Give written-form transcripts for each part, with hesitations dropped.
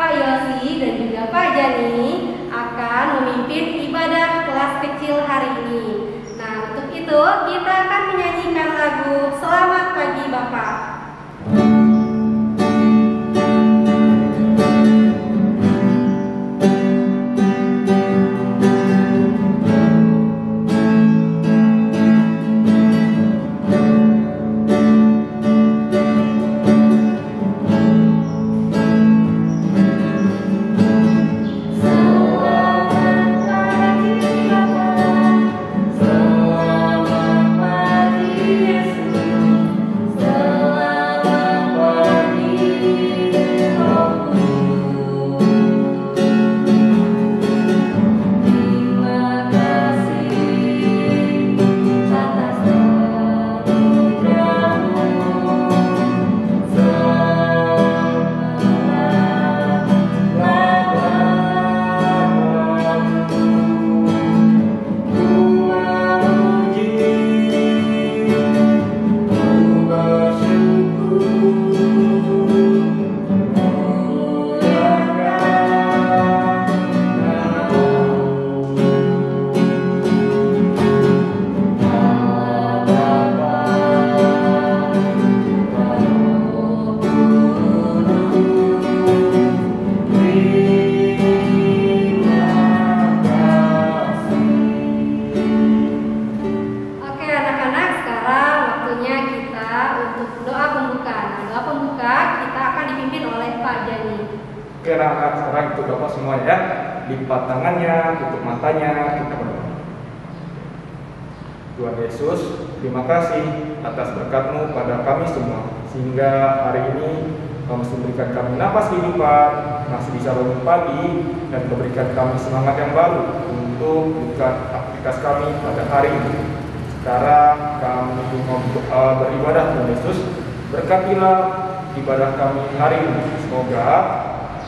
Pak Yosi dan juga Pak Jani akan memimpin ibadah kelas kecil hari ini. Nah, untuk itu kita akan menyanyikan lagu Selamat Pagi Bapak. Oke, anak-anak, sekarang itu Bapak semuanya ya. Lipat tangannya, tutup matanya, kita berdoa. Tuhan Yesus, terima kasih atas berkat-Mu pada kami semua, sehingga hari ini Kamu memberikan kami napas kehidupan, masih bisa bangun pagi, dan memberikan kami semangat yang baru untuk bukan aktivitas kami pada hari ini. Sekarang kami mau beribadah Tuhan Yesus, berkatilah ibadah kami hari ini. Semoga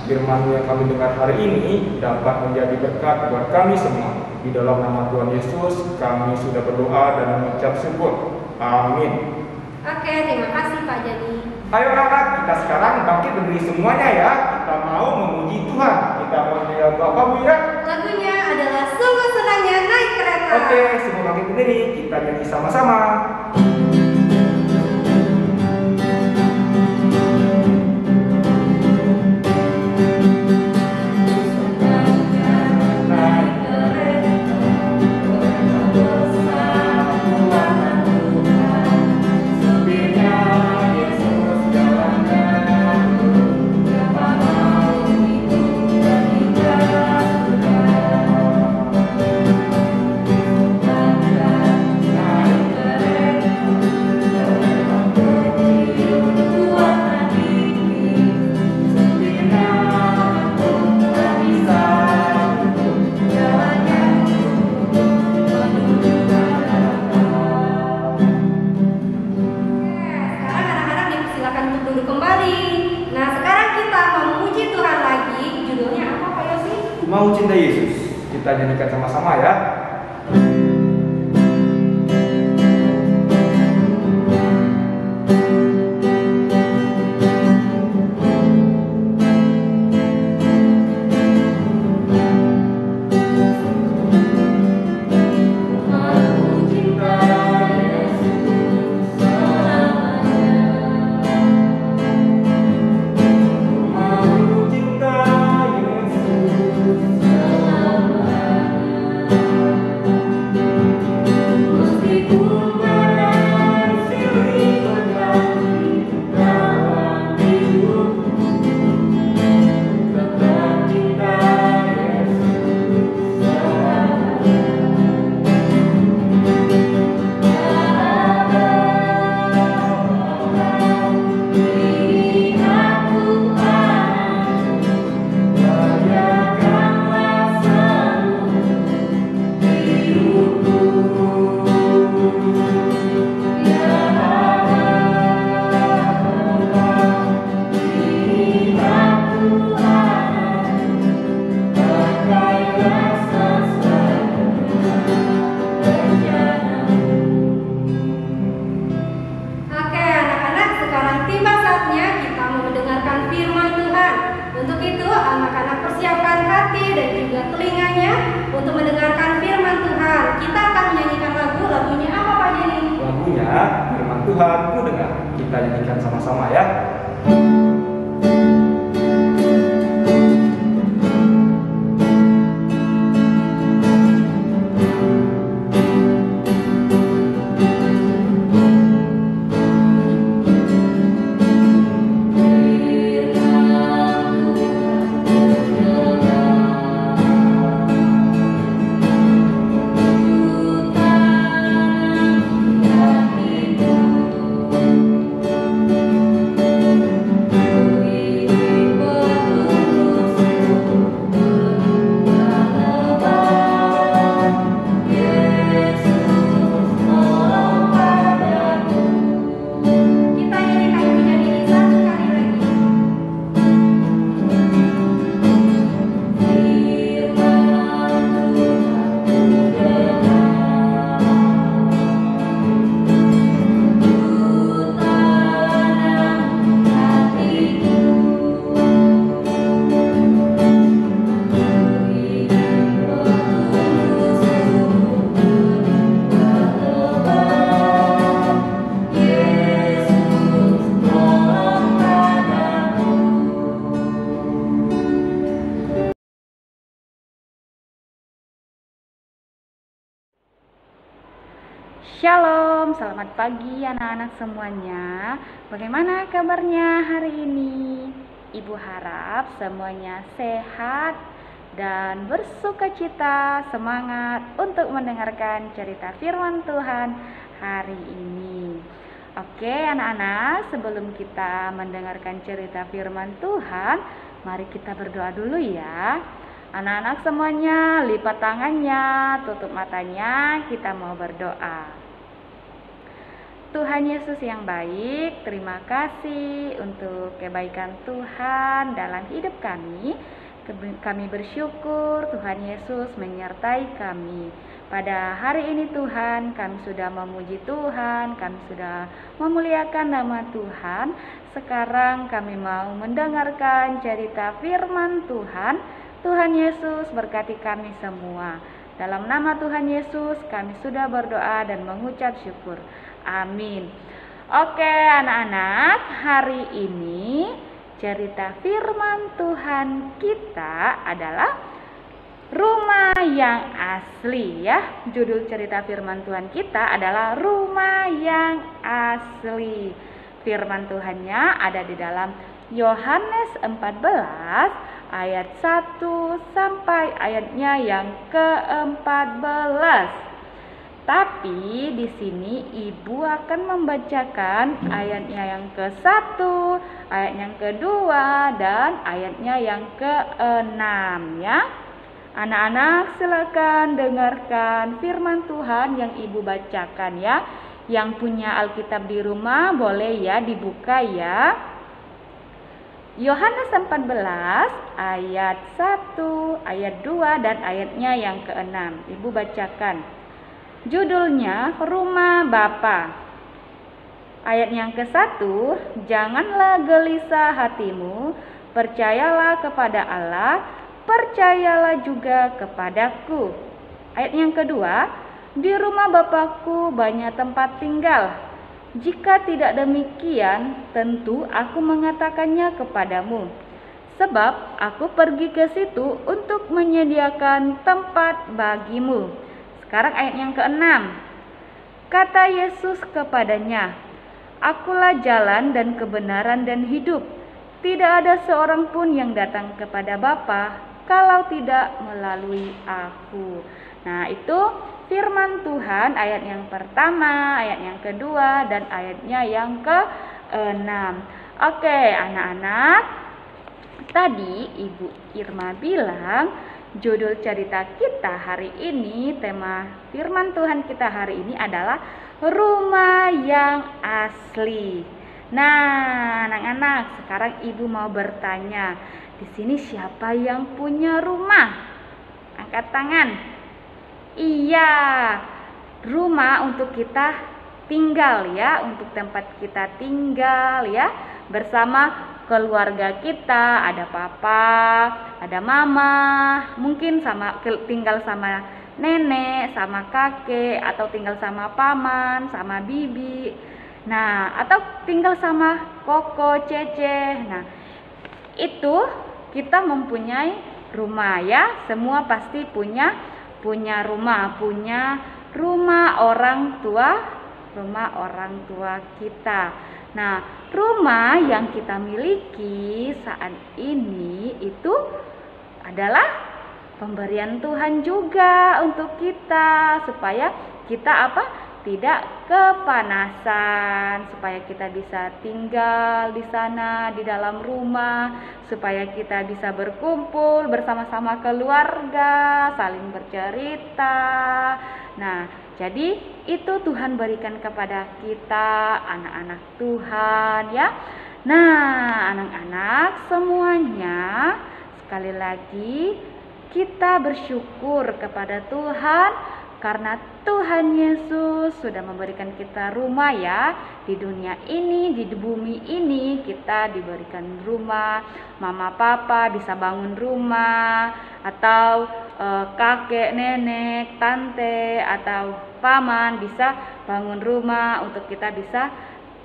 firman yang kami dengar hari ini dapat menjadi berkat buat kami semua. Di dalam nama Tuhan Yesus kami sudah berdoa dan mengucap syukur. Amin. Oke, terima kasih Pak Jani. Ayo anak, kita sekarang bangkit berdiri semuanya ya. Kita mau memuji Tuhan. Kita mau nyanyi lagu apa Bu Ira? Lagunya adalah Sungguh Senangnya Naik Kereta. Oke, semua bangkit berdiri. Kita nyanyi sama-sama. Mau cinta Yesus, kita nyanyikan sama-sama ya. Tuhan ku dengar. Kita nyanyikan sama-sama ya. Shalom, selamat pagi anak-anak semuanya. Bagaimana kabarnya hari ini? Ibu harap semuanya sehat dan bersukacita, semangat untuk mendengarkan cerita firman Tuhan hari ini. Oke anak-anak, sebelum kita mendengarkan cerita firman Tuhan, mari kita berdoa dulu ya. Anak-anak semuanya lipat tangannya, tutup matanya, kita mau berdoa. Tuhan Yesus yang baik, terima kasih untuk kebaikan Tuhan dalam hidup kami. Kami bersyukur Tuhan Yesus menyertai kami. Pada hari ini Tuhan, kami sudah memuji Tuhan, kami sudah memuliakan nama Tuhan. Sekarang kami mau mendengarkan cerita firman Tuhan. Tuhan Yesus berkati kami semua. Dalam nama Tuhan Yesus kami sudah berdoa dan mengucap syukur. Amin. Oke anak-anak, hari ini cerita firman Tuhan kita adalah rumah yang asli ya. Judul cerita firman Tuhan kita adalah rumah yang asli. Firman Tuhannya ada di dalam Yohanes 14 ayat 1 sampai ayatnya yang ke-14. Tapi di sini ibu akan membacakan ayatnya yang ke-1, ayat yang kedua, dan ayatnya yang ke-6 ya. Anak-anak silakan dengarkan firman Tuhan yang ibu bacakan ya. Yang punya Alkitab di rumah boleh ya dibuka ya. Yohanes 14 ayat 1, ayat 2 dan ayatnya yang ke-6. Ibu bacakan. Judulnya Rumah Bapa. Ayat yang ke-1, janganlah gelisah hatimu, percayalah kepada Allah, percayalah juga kepadaku. Ayat yang kedua, di rumah Bapakku banyak tempat tinggal. Jika tidak demikian, tentu aku mengatakannya kepadamu. Sebab aku pergi ke situ untuk menyediakan tempat bagimu. Sekarang ayat yang ke-6. Kata Yesus kepadanya, Akulah jalan dan kebenaran dan hidup. Tidak ada seorang pun yang datang kepada Bapa kalau tidak melalui aku. Nah, itu firman Tuhan ayat yang pertama, ayat yang kedua, dan ayatnya yang ke-6. Oke, anak-anak. Tadi Ibu Irma bilang judul cerita kita hari ini, tema firman Tuhan kita hari ini adalah rumah yang asli. Nah, anak-anak, sekarang Ibu mau bertanya, di sini siapa yang punya rumah? Angkat tangan. Iya, rumah untuk kita tinggal ya, untuk tempat kita tinggal ya, bersama keluarga kita, ada papa, ada mama, mungkin tinggal sama nenek, sama kakek, atau tinggal sama paman, sama bibi. Nah, atau tinggal sama Koko, Cece. Nah, itu kita mempunyai rumah ya. Semua pasti punya rumah orang tua kita. Nah, rumah yang kita miliki saat ini itu adalah pemberian Tuhan juga untuk kita, supaya kita tidak kepanasan, supaya kita bisa tinggal di sana di dalam rumah, supaya kita bisa berkumpul bersama-sama keluarga, saling bercerita. Nah, jadi itu Tuhan berikan kepada kita, anak-anak Tuhan ya. Nah, anak-anak semuanya, sekali lagi kita bersyukur kepada Tuhan karena Tuhan Yesus sudah memberikan kita rumah ya. Di dunia ini, di bumi ini kita diberikan rumah. Mama papa bisa bangun rumah, atau kakek, nenek, tante, atau paman bisa bangun rumah untuk kita bisa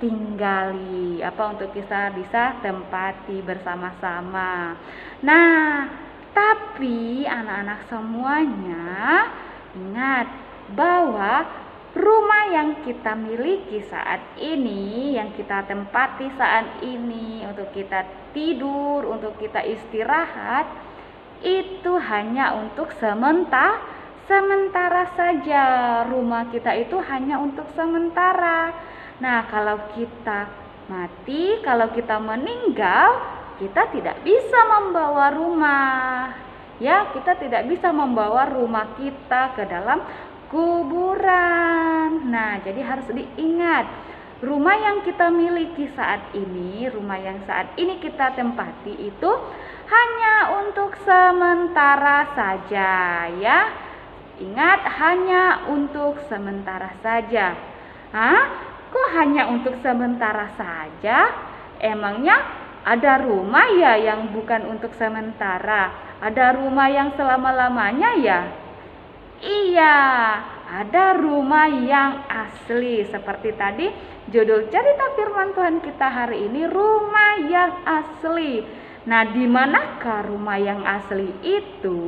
tinggali, untuk kita bisa tempati bersama-sama. Nah, tapi anak-anak semuanya ingat bahwa rumah yang kita miliki saat ini, yang kita tempati saat ini untuk kita tidur, untuk kita istirahat, itu hanya untuk sementara saja. Rumah kita itu hanya untuk sementara. Nah, kalau kita mati, kalau kita meninggal, kita tidak bisa membawa rumah. Ya, kita tidak bisa membawa rumah kita ke dalam kuburan. Nah, jadi harus diingat, rumah yang kita miliki saat ini, rumah yang saat ini kita tempati itu hanya untuk sementara saja ya. Ingat, hanya untuk sementara saja. Kok hanya untuk sementara saja? Emangnya ada rumah ya yang bukan untuk sementara? Ada rumah yang selama-lamanya ya? Iya, ada rumah yang asli. Seperti tadi judul cerita firman Tuhan kita hari ini, rumah yang asli. Nah, di manakah rumah yang asli itu?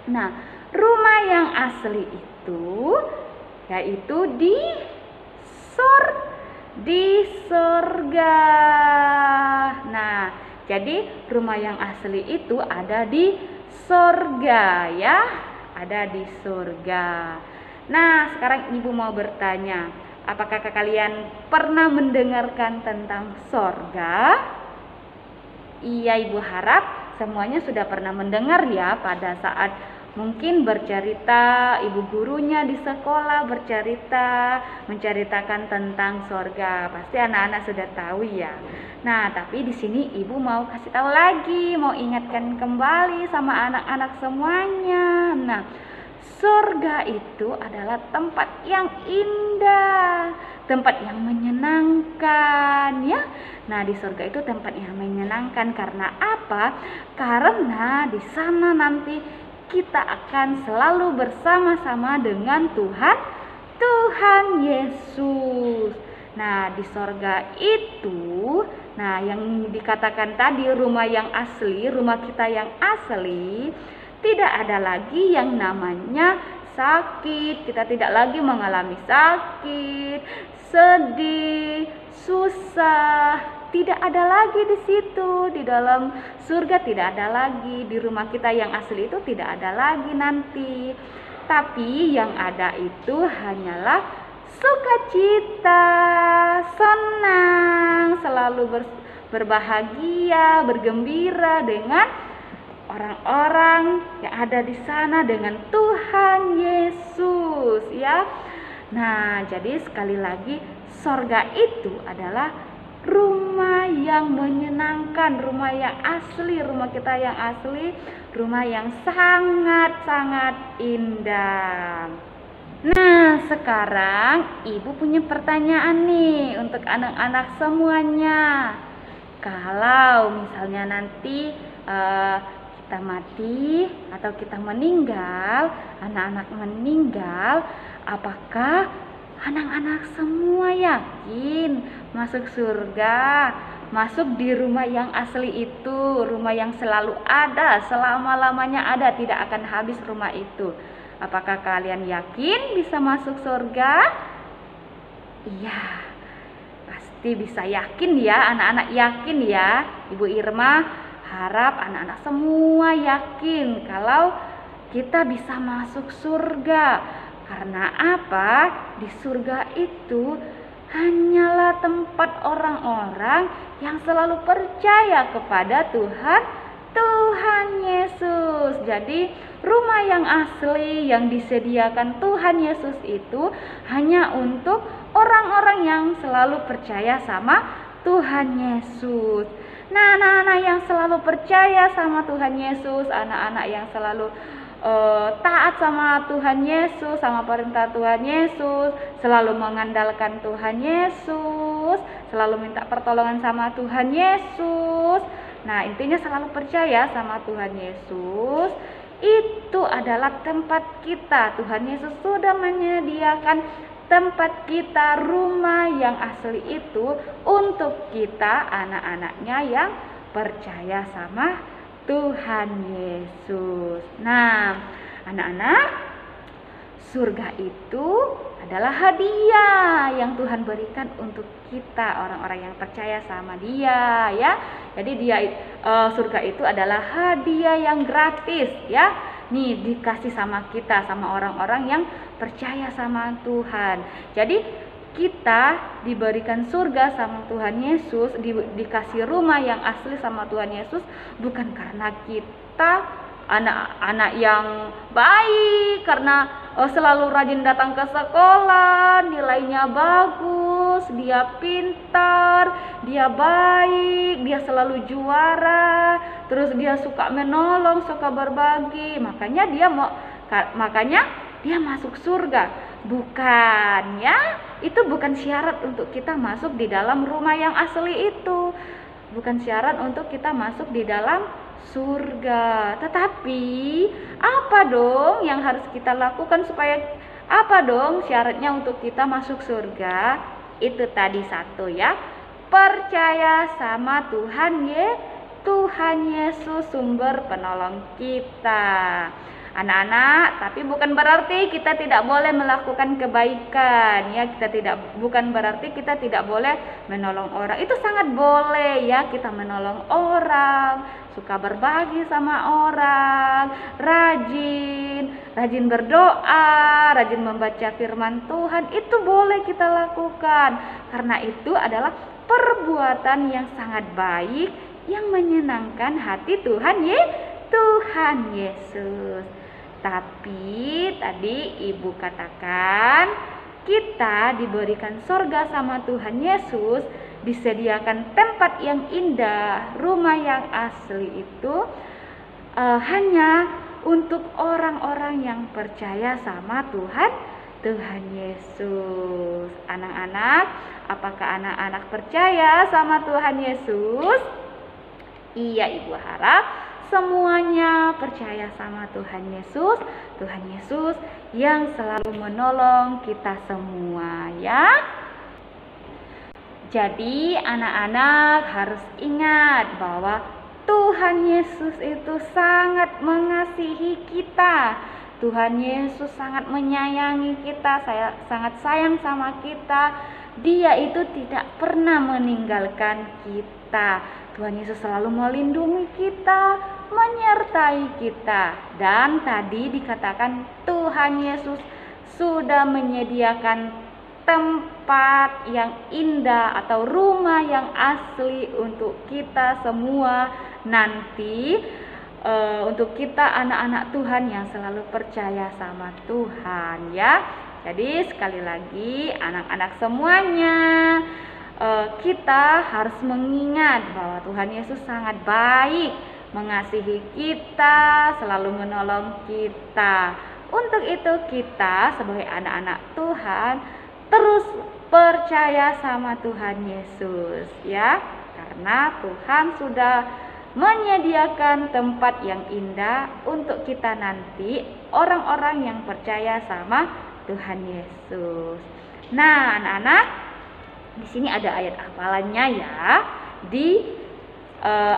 Nah, rumah yang asli itu yaitu di surga. Nah, jadi rumah yang asli itu ada di surga ya, ada di surga. Nah, sekarang Ibu mau bertanya, apakah kalian pernah mendengarkan tentang surga? Iya, Ibu harap semuanya sudah pernah mendengar ya, pada saat mungkin bercerita, ibu gurunya di sekolah menceritakan tentang surga. Pasti anak-anak sudah tahu ya. Nah, tapi di sini ibu mau kasih tahu lagi, mau ingatkan kembali sama anak-anak semuanya. Nah, surga itu adalah tempat yang indah, tempat yang menyenangkan ya. Nah, di surga itu tempat yang menyenangkan karena apa? Karena di sana nanti kita akan selalu bersama-sama dengan Tuhan Yesus. Nah, di sorga itu, yang dikatakan tadi rumah yang asli, rumah kita yang asli, tidak ada lagi yang namanya sakit. Kita tidak lagi mengalami sakit, sedih, susah. Tidak ada lagi di situ. Di dalam surga tidak ada lagi. Di rumah kita yang asli itu tidak ada lagi nanti. Tapi yang ada itu hanyalah sukacita, senang, selalu berbahagia, bergembira dengan orang-orang yang ada di sana, dengan Tuhan Yesus ya. Nah, jadi sekali lagi, surga itu adalah rumah yang menyenangkan, rumah yang asli, rumah kita yang asli, rumah yang sangat-sangat indah. Nah, sekarang ibu punya pertanyaan nih untuk anak-anak semuanya. Kalau misalnya nanti kita mati atau kita meninggal, anak-anak meninggal, apakah Anak-anak semua yakin masuk surga, masuk di rumah yang asli itu, rumah yang selalu ada, selama-lamanya ada, tidak akan habis rumah itu. Apakah kalian yakin bisa masuk surga? Iya, pasti bisa yakin ya, anak-anak yakin ya. Ibu Irma harap anak-anak semua yakin kalau kita bisa masuk surga. Karena apa? Di surga itu hanyalah tempat orang-orang yang selalu percaya kepada Tuhan Yesus. Jadi rumah yang asli yang disediakan Tuhan Yesus itu hanya untuk orang-orang yang selalu percaya sama Tuhan Yesus. Nah, anak-anak yang selalu percaya sama Tuhan Yesus, anak-anak yang selalu taat sama Tuhan Yesus, sama perintah Tuhan Yesus, selalu mengandalkan Tuhan Yesus, selalu minta pertolongan sama Tuhan Yesus. Nah, intinya selalu percaya sama Tuhan Yesus. Itu adalah tempat kita. Tuhan Yesus sudah menyediakan tempat kita, rumah yang asli itu untuk kita, anak-anaknya yang percaya sama Tuhan Yesus. Nah, anak-anak, surga itu adalah hadiah yang Tuhan berikan untuk kita, orang-orang yang percaya sama Dia, ya. Jadi surga itu adalah hadiah yang gratis, ya. Nih dikasih sama kita, sama orang-orang yang percaya sama Tuhan. Jadi kita diberikan surga sama Tuhan Yesus, dikasih rumah yang asli sama Tuhan Yesus, bukan karena kita anak-anak yang baik, karena selalu rajin datang ke sekolah, nilainya bagus, dia pintar, dia baik, dia selalu juara, terus dia suka menolong, suka berbagi, makanya dia masuk surga. Bukan, ya. Itu bukan syarat untuk kita masuk di dalam rumah yang asli itu. Bukan syarat untuk kita masuk di dalam surga. Tetapi apa dong yang harus kita lakukan syaratnya untuk kita masuk surga? Itu tadi satu, ya. Percaya sama Tuhan Yesus, sumber penolong kita. Anak-anak, tapi bukan berarti kita tidak boleh melakukan kebaikan, ya. Bukan berarti kita tidak boleh menolong orang. Itu sangat boleh, ya, kita menolong orang, suka berbagi sama orang, rajin berdoa, rajin membaca firman Tuhan, itu boleh kita lakukan. Karena itu adalah perbuatan yang sangat baik yang menyenangkan hati Tuhan Yesus. Tapi tadi Ibu katakan kita diberikan surga sama Tuhan Yesus, disediakan tempat yang indah, rumah yang asli itu hanya untuk orang-orang yang percaya sama Tuhan Yesus. Anak-anak, apakah anak-anak percaya sama Tuhan Yesus? Iya, Ibu harap semuanya percaya sama Tuhan Yesus yang selalu menolong kita semua, ya. Jadi anak-anak harus ingat bahwa Tuhan Yesus itu sangat mengasihi kita. Tuhan Yesus sangat menyayangi kita, sangat sayang sama kita. Dia itu tidak pernah meninggalkan kita. Tuhan Yesus selalu melindungi kita, menyertai kita. Dan tadi dikatakan Tuhan Yesus sudah menyediakan tempat yang indah atau rumah yang asli untuk kita semua nanti, untuk kita anak-anak Tuhan yang selalu percaya sama Tuhan, ya. Jadi sekali lagi anak-anak semuanya, kita harus mengingat bahwa Tuhan Yesus sangat baik, mengasihi kita, selalu menolong kita. Untuk itu kita sebagai anak-anak Tuhan terus percaya sama Tuhan Yesus, ya. Karena Tuhan sudah menyediakan tempat yang indah untuk kita nanti, orang-orang yang percaya sama Tuhan Yesus. Nah, anak-anak, di sini ada ayat hafalannya ya. Di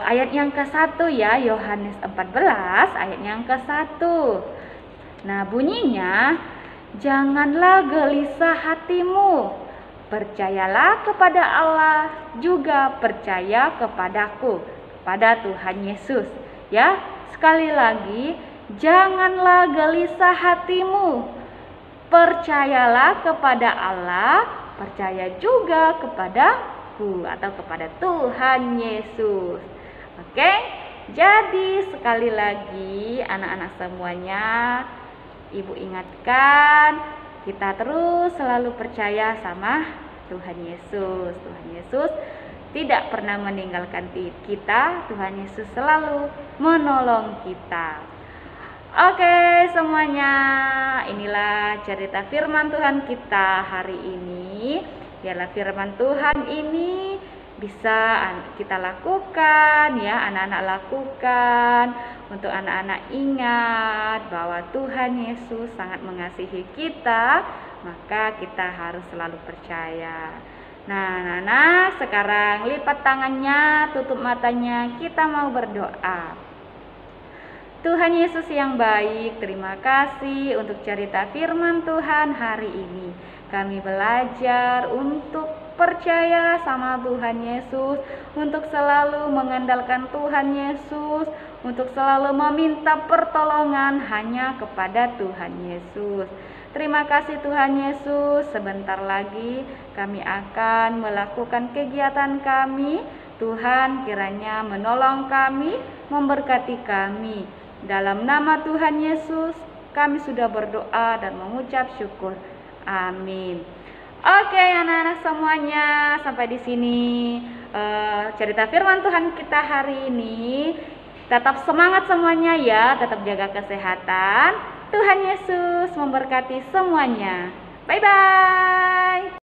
ayat yang ke-1 ya, Yohanes 14 ayat yang ke-1. Nah, bunyinya, janganlah gelisah hatimu. Percayalah kepada Allah, juga percaya kepadaku, kepada Tuhan Yesus. Ya, sekali lagi, janganlah gelisah hatimu. Percayalah kepada Allah, percaya juga kepadaku atau kepada Tuhan Yesus. Oke? Jadi sekali lagi anak-anak semuanya, Ibu ingatkan, kita terus selalu percaya sama Tuhan Yesus. Tuhan Yesus tidak pernah meninggalkan kita. Tuhan Yesus selalu menolong kita. Oke semuanya, inilah cerita firman Tuhan kita hari ini. Biarlah firman Tuhan ini bisa kita lakukan ya, anak-anak lakukan. Untuk anak-anak ingat bahwa Tuhan Yesus sangat mengasihi kita, maka kita harus selalu percaya. Nah anak-anak, sekarang lipat tangannya, tutup matanya, kita mau berdoa. Tuhan Yesus yang baik, terima kasih untuk cerita firman Tuhan hari ini. Kami belajar untuk percaya sama Tuhan Yesus, untuk selalu mengandalkan Tuhan Yesus, untuk selalu meminta pertolongan hanya kepada Tuhan Yesus. Terima kasih Tuhan Yesus, sebentar lagi kami akan melakukan kegiatan kami. Tuhan kiranya menolong kami, memberkati kami. Dalam nama Tuhan Yesus, kami sudah berdoa dan mengucap syukur. Amin. Oke, anak-anak semuanya, sampai di sini cerita firman Tuhan kita hari ini. Tetap semangat semuanya ya, tetap jaga kesehatan. Tuhan Yesus memberkati semuanya. Bye-bye.